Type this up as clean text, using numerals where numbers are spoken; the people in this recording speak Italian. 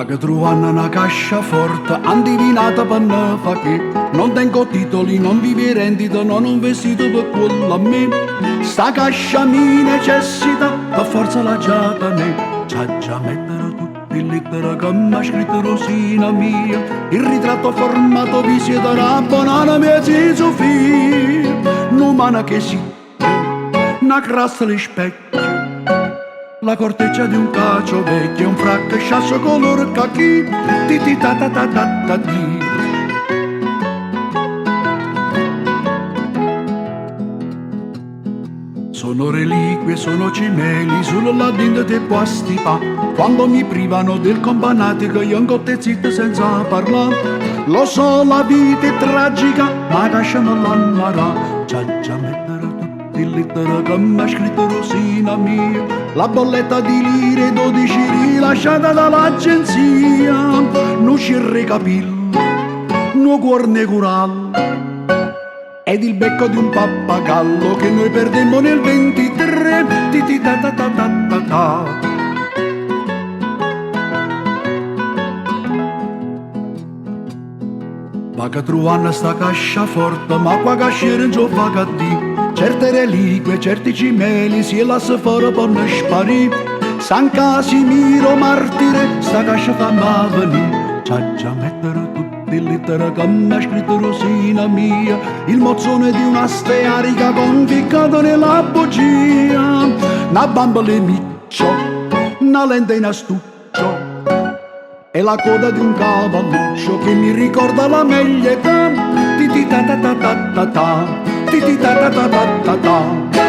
che trovano una cascia forte, andivinata per ne fa che non tengo titoli, non vivi rendita, non un vestito per quello a me. Sta cascia mi necessita, per forza la giata ne. C'ha già mettere tutti in lettera che mi ha scritto Rosina mia. Il ritratto formato vi siete una banana mezzi Sofia. Un'umana che si, una crasta di specchio, la corteccia di un cacio vecchio, un fracco sciasso color cacchi, ti ti ta ta ta ta ta ti. Sono reliquie, sono cimeli, sulla ladinda te puasti pa. Quando mi privano del companatico, io incotte zitta senza parlare. Lo so, la vita è tragica, ma lasciamo l'annara. C'ha già mettere tutti in lettera che mi ha scritto Rosina mia. La bolletta di lire 12 rilasciata dall'agenzia. Non ci recapillo, no cuore curallo, ed il becco di un pappagallo che noi perdemmo nel 23. Ti ti ta ta ta ta ta ta. Ma che trovano sta cascia forte, ma qua casciere non c'ho fa di. Certe reliquie, certi cimeli si lascia fuori per non sparire. San Casimiro martire, sta cascia fa venire. C'ha già mettere tutti in lettera che mi ha scritto Rosina mia. Il mozzone di una stearica conficcato nella bugia. Una bambola miccio, una lente in astuccio e la coda di un cavalluccio che mi ricorda la meglio età. Ti ti ta ta ta ta ta ta, ti ti ta ta ta ta ta ta.